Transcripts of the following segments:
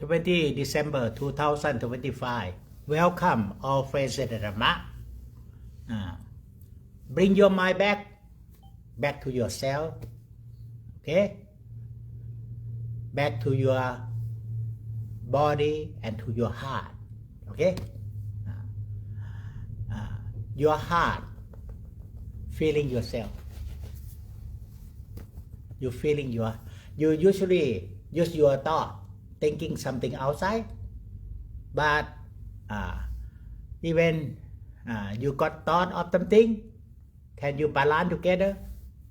20 December 2025. Welcome all friends at Dhamma. Bring your mind back to yourself. Okay? Back to your body and to your heart. Okay? Your heart feeling yourself. You feeling you usually use your thought thinking something outside, but even you got thought of something, can you balance together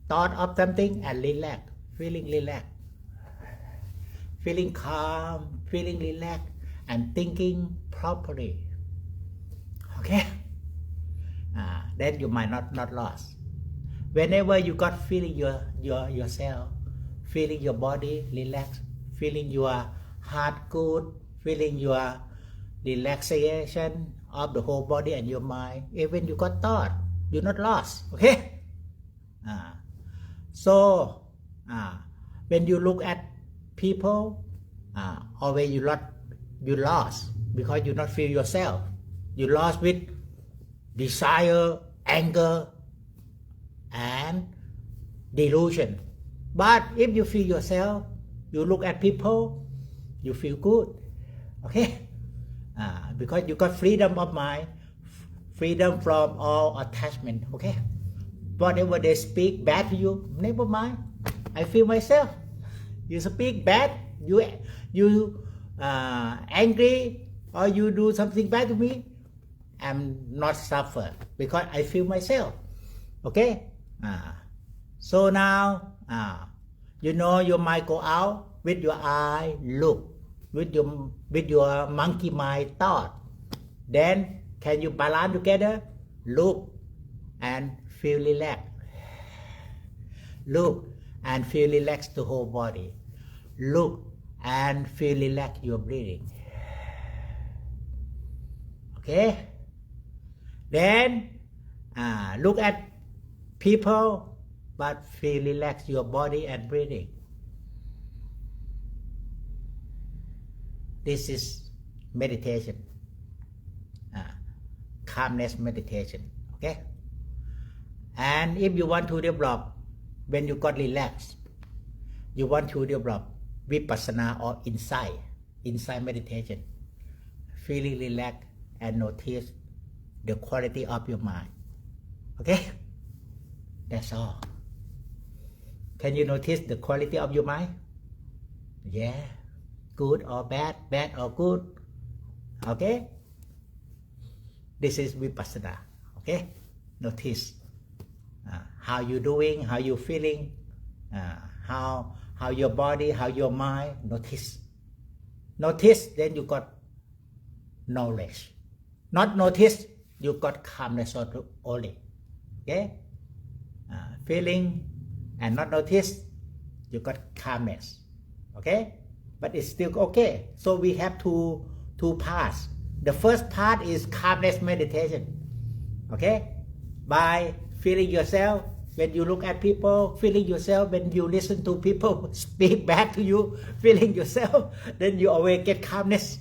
thought of something and relax, feeling calm, feeling relaxed and thinking properly. Okay? Then you might not lost. Whenever you got feeling yourself, feeling your body relaxed, feeling your heart good, feeling your relaxation of the whole body and your mind, even you got thought, you're not lost. Okay? So when you look at people, or when you lost because you not feel yourself, you lost with desire, anger and delusion. But if you feel yourself, you look at people, you feel good. Okay? Because you got freedom of mind, freedom from all attachment. Okay? Whatever they speak bad to you, never mind. I feel myself. You speak bad, you angry, or you do something bad to me, I'm not suffer because I feel myself. Okay? So now you know your mind go out with your eye look, with your monkey mind thought. Then can you balance together? Look and feel relaxed. Look and feel relaxed the whole body. Look and feel relaxed your breathing. Okay? Then look at people, but feel relax your body and breathing. This is meditation, calmness meditation. Okay? And if you want to develop, when you got relaxed, you want to develop vipassana or insight meditation, feeling relaxed and notice the quality of your mind. Okay? That's all. Can you notice the quality of your mind? Yeah. Good or bad, bad or good. Okay? This is vipassana. Okay? Notice how you doing, how you feeling, how your body, how your mind. Notice. Notice, then you got knowledge. Not notice, you got calmness only. Okay? Feeling and not notice, you got calmness. Okay? But it's still okay. So we have two parts. The first part is calmness meditation. Okay? By feeling yourself, when you look at people, feeling yourself, when you listen to people speak back to you, feeling yourself, then you always get calmness.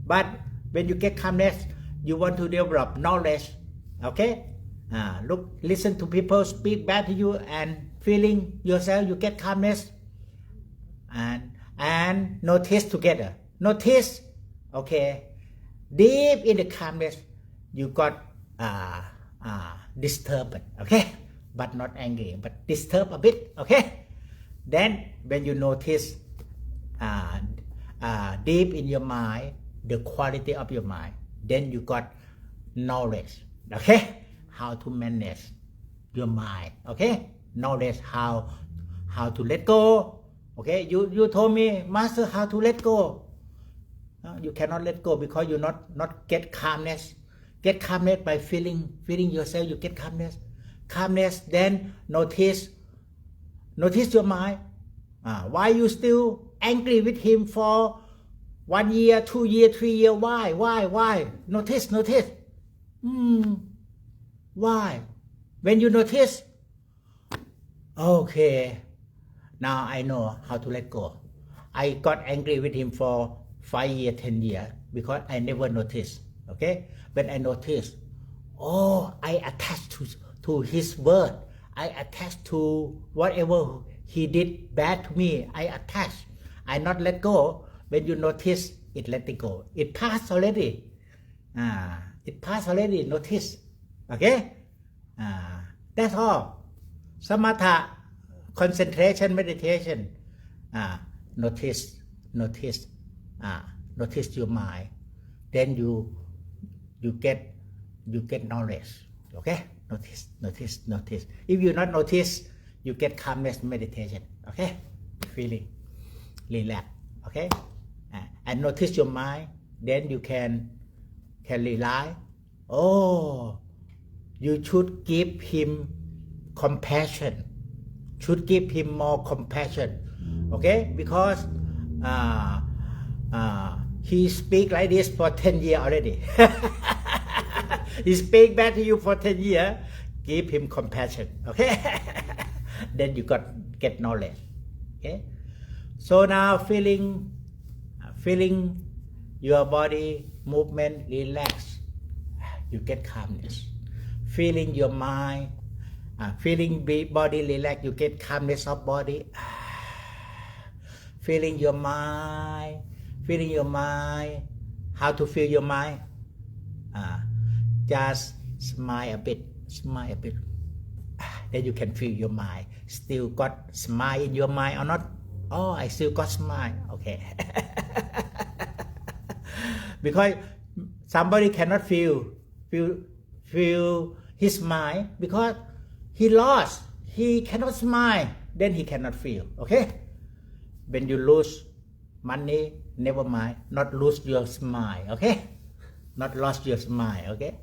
But when you get calmness, you want to develop knowledge. Okay? Listen to people speak back to you and feeling yourself, you get calmness. And notice together. Notice, okay, deep in the calmness, you got disturbed, okay? But not angry, but disturbed a bit, okay? Then when you notice deep in your mind, the quality of your mind, then you got knowledge, okay? How to manage your mind, okay? Knowledge how to let go. Okay, you told me, Master, how to let go. You cannot let go because you not get calmness. Get calmness by feeling yourself. You get calmness. Calmness. Then notice your mind. Why you still angry with him for 1 year, 2 years, 3 years? Why? Notice. Why? When you notice, okay. Now I know how to let go. I got angry with him for 5 years, 10 years, because I never noticed. Okay, when I notice, oh, I attach to his word. I attach to whatever he did bad to me. I attach. I not let go. When you notice, it let it go. It passed already. It passed already. Notice. Okay. That's all. Samatha, concentration, meditation. Notice. Notice your mind. Then you get knowledge. Okay. Notice. If you not notice, you get calmness meditation. Okay. Feeling, relax. Okay. And notice your mind. Then you can rely. Oh, you should give him compassion. Should give him more compassion. Okay, because he speak like this for 10 years already. He speak bad to you for 10 years. Give him compassion. Okay. Then you get knowledge. Okay. So now feeling your body movement relax, you get calmness. Feeling your mind, feeling body relax, you get calmness of body. Feeling your mind. How to feel your mind? Just smile a bit. Then you can feel your mind. Still got smile in your mind or not? Oh, I still got smile. Okay. Because somebody cannot feel his mind because he lost. He cannot smile. Then he cannot feel. Okay. When you lose money, never mind. Not lose your smile. Okay. Not lost your smile. Okay.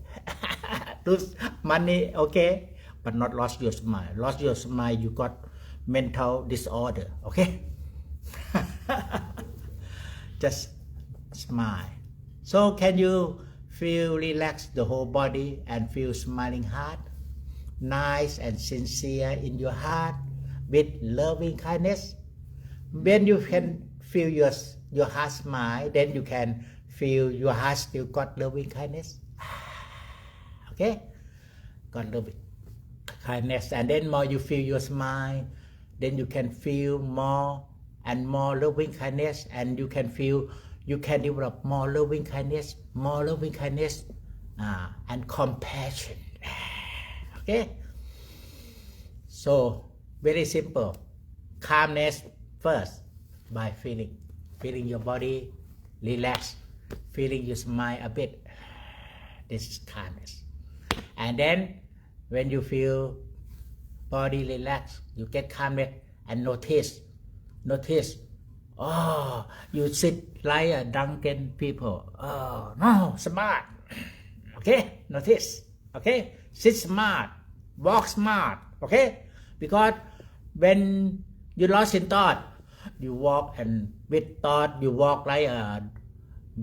Lose money. Okay. But not lost your smile. Lost your smile, you got mental disorder. Okay. Just smile. So can you feel relaxed the whole body and feel smiling heart, nice and sincere in your heart with loving kindness? When you can feel your heart smile, then you can feel your heart still got loving kindness. Okay, got loving kindness, and then more you feel your smile, then you can feel more and more loving kindness, and you can develop more loving kindness, and compassion. Okay, so very simple. Calmness first by feeling your body relax, feeling your smile a bit. This is calmness. And then when you feel body relax, you get calmness and notice. Oh, you sit like a drunken people. Oh, no, smart. Okay, notice. Okay, sit smart, walk smart. Okay, because when you lost in thought, you walk and with thought, you walk like a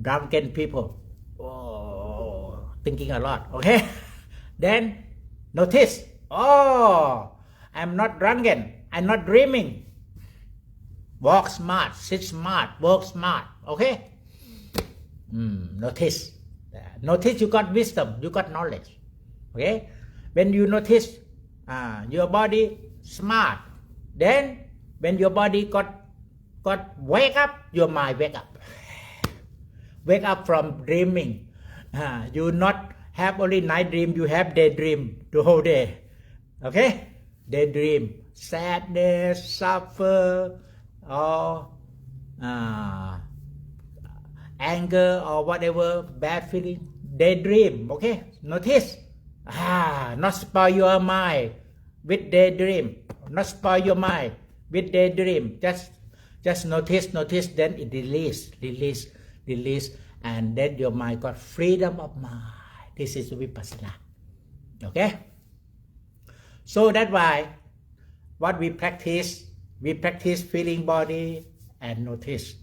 drunken people. Oh, thinking a lot. Okay, then notice. Oh, I'm not drunken. I'm not dreaming. Walk smart, sit smart, work smart. Okay? Notice. Notice you got wisdom, you got knowledge. Okay? When you notice your body smart, then when your body got wake up, your mind wake up. Wake up from dreaming. You not have only night dream, you have daydream the whole day. Okay? Daydream, sadness, suffer, or anger or whatever bad feeling, daydream. Okay, notice. Not spoil your mind with daydream. Not spoil your mind with daydream. Just notice. Then it release, and then your mind got freedom of mind. This is vipassana. Okay. So that's why what we practice feeling body and notice.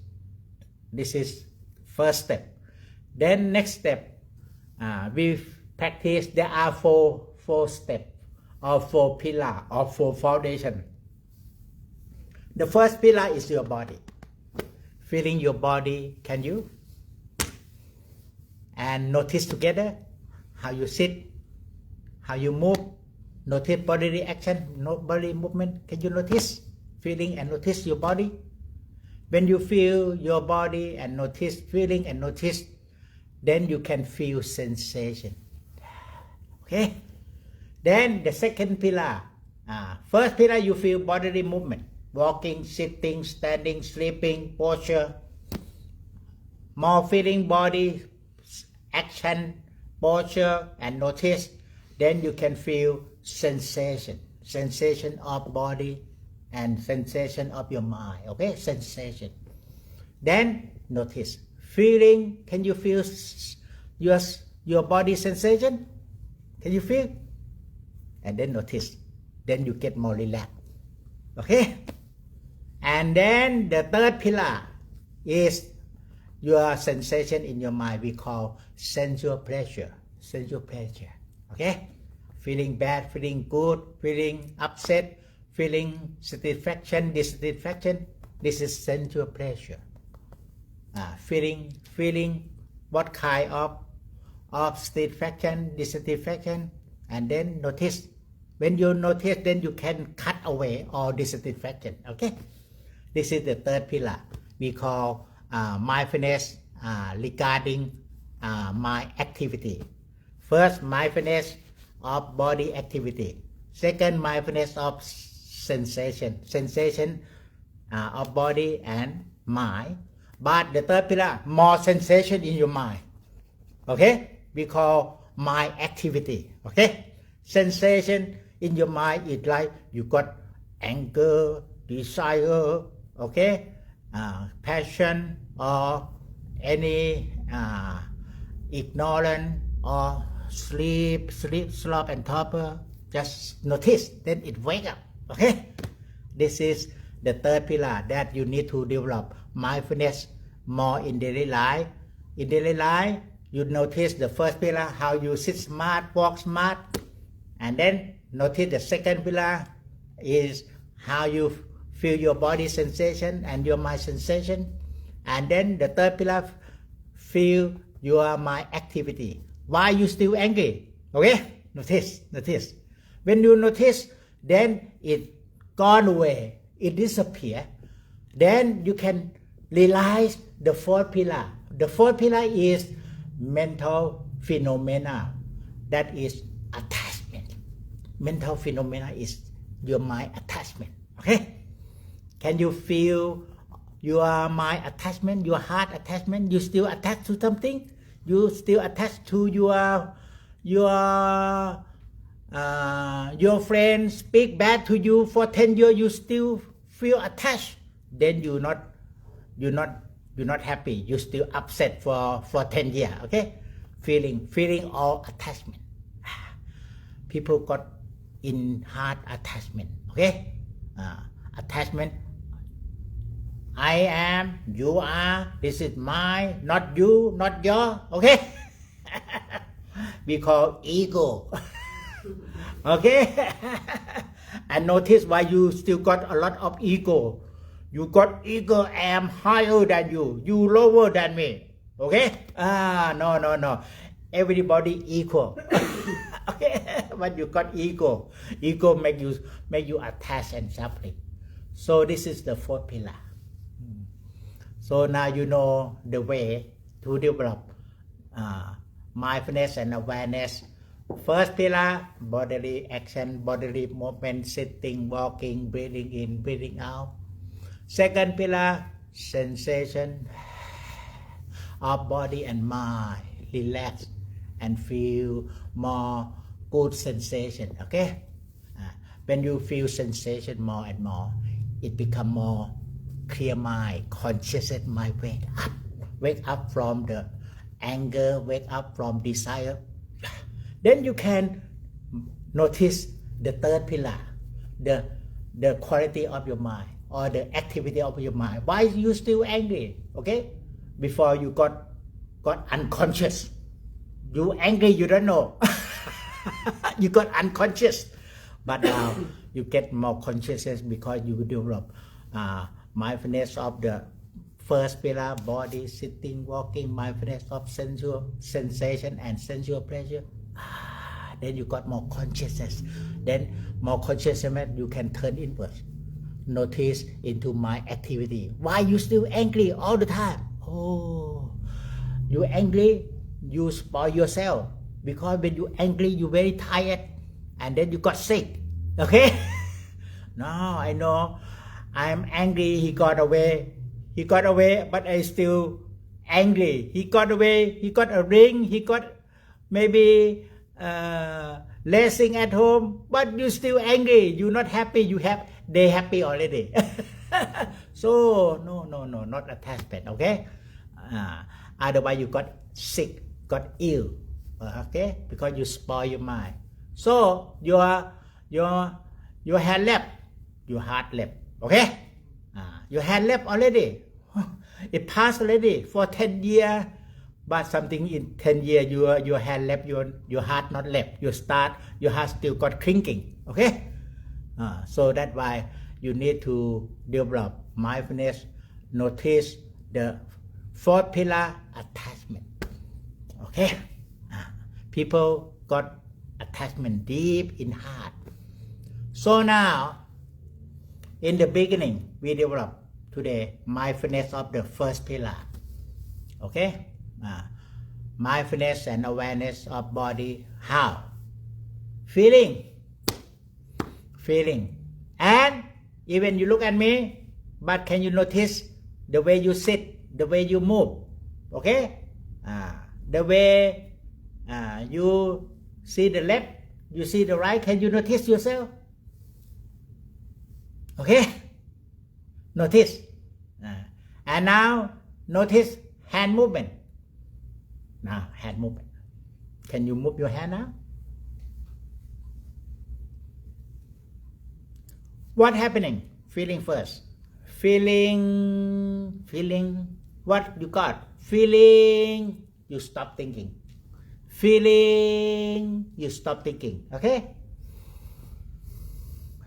This is first step. Then next step, we practice. There are four steps or 4 pillars or 4 foundation. The first pillar is your body. feeling your body. Can you? And notice together how you sit, how you move. Notice body reaction, no body movement. Can you notice? Feeling and notice your body. When you feel your body and notice, feeling and notice, then you can feel sensation. Okay? Then the second pillar. First pillar, you feel bodily movement. Walking, sitting, standing, sleeping, posture. More feeling body, action, posture, and notice. Then you can feel sensation. Sensation of body and sensation of your mind. Okay? Sensation. Then notice. Feeling. Can you feel your body sensation? Can you feel? And then notice. Then you get more relaxed. Okay? And then the third pillar is your sensation in your mind. We call sensual pleasure. Sensual pleasure. Okay? Feeling bad, feeling good, feeling upset, feeling satisfaction, dissatisfaction. This is sensual pleasure. Feeling what kind of satisfaction, dissatisfaction, and then notice. When you notice, then you can cut away all dissatisfaction. Okay, this is the third pillar. We call mindfulness regarding mind activity. First, mindfulness of body activity. Second, mindfulness of sensation of body and mind. But the third pillar, more sensation in your mind. Okay? We call mind activity. Okay? Sensation in your mind is like you got anger, desire, okay? Passion or any ignorance or sleep and torpor. Just notice, then it wake up. Okay? This is the third pillar that you need to develop mindfulness more in daily life. In daily life, you notice the first pillar, how you sit smart, walk smart, and then notice the second pillar is how you feel your body sensation and your mind sensation, and then the third pillar, feel your mind activity. Why you still angry? Okay, notice. When you notice, then it gone away, it disappear. Then you can realize the fourth pillar. The fourth pillar is mental phenomena, that is attachment. Mental phenomena is your mind attachment. Okay? Can you feel your mind attachment, your heart attachment? You still attached to something? You still attached to your friend speak bad to you for 10 years, you still feel attached, then you're not happy, you still upset for 10 years. Okay? Feeling all attachment. People got in heart attachment. Okay? Attachment. I am, you are, this is mine, not you, not your. Okay? We call ego. Okay? And notice why you still got a lot of ego. You got ego, I am higher than you lower than me. Okay? No. Everybody equal. Okay? But you got ego. Ego make you attached and suffering. So this is the fourth pillar. So now you know the way to develop mindfulness and awareness. First pillar, bodily action, bodily movement, sitting, walking, breathing in, breathing out. Second pillar, sensation of body and mind. Relax and feel more good sensation. Okay? When you feel sensation more and more, it become more clear mind, conscious mind wake up from the anger, wake up from desire. Then you can notice the third pillar, the quality of your mind or the activity of your mind. Why you still angry? Okay? Before you got unconscious. You angry, you don't know. You got unconscious. But now you get more consciousness because you develop mindfulness of the First pillar, body, sitting, walking, mindfulness of sensual sensation and sensual pleasure. Then you got more consciousness. Then more consciousness, you can turn inward. Notice into my activity. Why you still angry all the time? Oh, you angry, you spoil yourself. Because when you angry, you very tired. And then you got sick. Okay? No, I know. I'm angry, he got away. He got away, but I still angry. He got away, he got a ring, he got maybe blessing at home, but you still angry. You're not happy. They happy already. So no, not attachment. Okay. Otherwise you got sick, got ill. Okay, because you spoil your mind. So your hand left, your heart left. Okay. Your hand left already. It passed already for 10 years. But something in 10 years, your hand left, your heart not left. Your heart still got clinking. Okay? So that's why you need to develop mindfulness, notice the fourth pillar, attachment. Okay? People got attachment deep in heart. So now, in the beginning, we develop today mindfulness of the first pillar. Okay? Mindfulness and awareness of body. How? Feeling. And even you look at me, but can you notice the way you sit, the way you move? Okay? The way you see the left, you see the right, can you notice yourself? Okay? Notice. And now notice hand movement. Now, hand movement. Can you move your hand now? What happening? Feeling first. Feeling. What you got? Feeling. You stop thinking. Feeling. You stop thinking. Okay?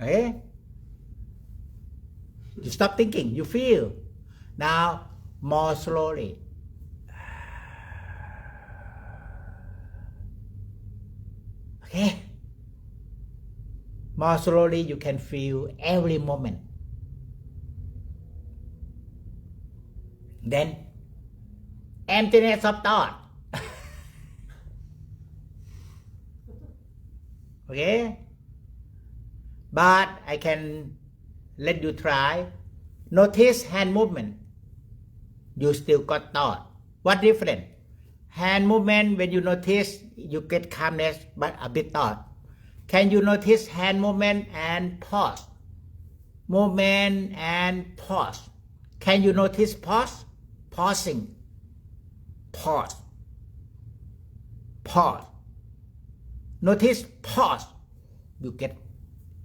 Okay? You stop thinking. You feel. Now, more slowly. Okay? More slowly, you can feel every moment. Then, emptiness of thought. Okay? But I can let you try. Notice hand movement. You still got thought. What different? Hand movement, when you notice, you get calmness, but a bit thought. Can you notice hand movement and pause? Movement and pause. Can you notice pause? Pausing. Pause. Notice pause. You get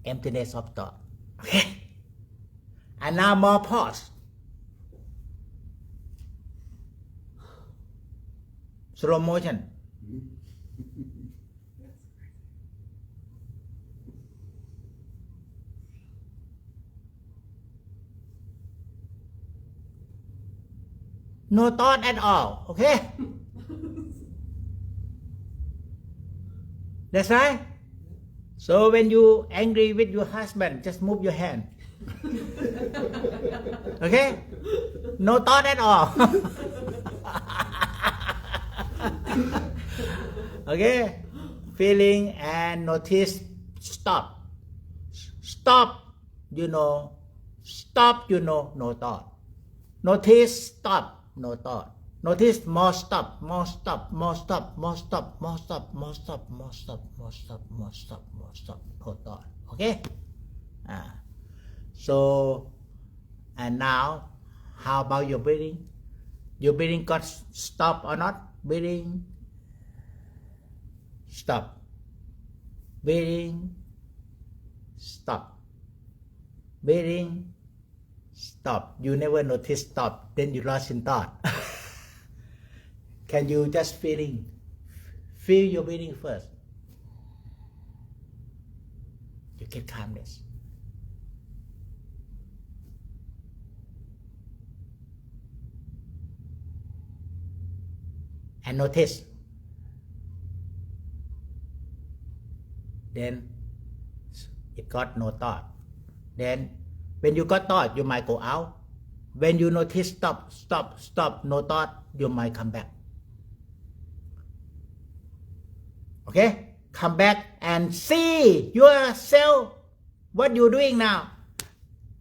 emptiness of thought. Okay? And now more pause. Slow motion. No thought at all. Okay? That's right. So when you angry with your husband, just move your hand. Okay? No thought at all. Okay? Feeling and notice. Stop. Stop, no thought. Notice, stop, no thought. Notice more stop, no thought. Okay? So, and now, how about your breathing? Your breathing got stop or not? Breathing. Stop. Breathing. Stop. Breathing. Stop. You never notice stop. Then you lost in thought. Can you just feel your breathing first? You get calmness. and notice. Then it got no thought. Then when you got thought, you might go out. When you notice stop, no thought, you might come back. Okay? Come back and see yourself. What you doing now?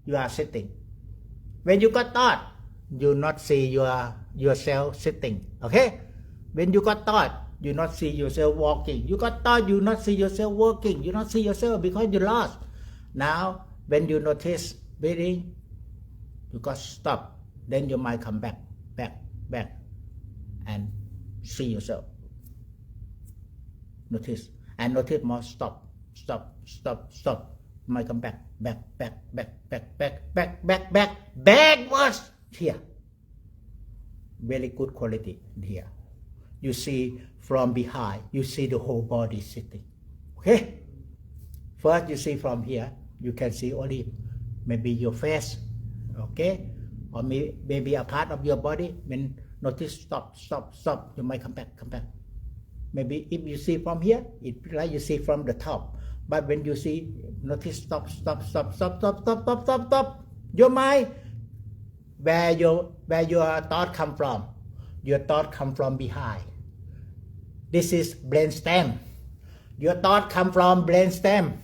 You are sitting. When you got thought, you not see yourself sitting. Okay? When you got thought, you not see yourself walking. You got thought, you not see yourself working. You not see yourself because you lost. Now, when you notice breathing, you got stop. Then you might come back, and see yourself. Notice. And notice more stop. Might come back. Backwards. Here. Very good quality here. You see from behind, you see the whole body sitting. Okay? First you see from here, you can see only maybe your face. Okay? Or maybe a part of your body. When notice stop, you might come back. Maybe if you see from here, it's like you see from the top. But when you see, notice stop. Your mind, where your thought come from? Your thought come from behind. This is brainstem. Your thought come from brainstem.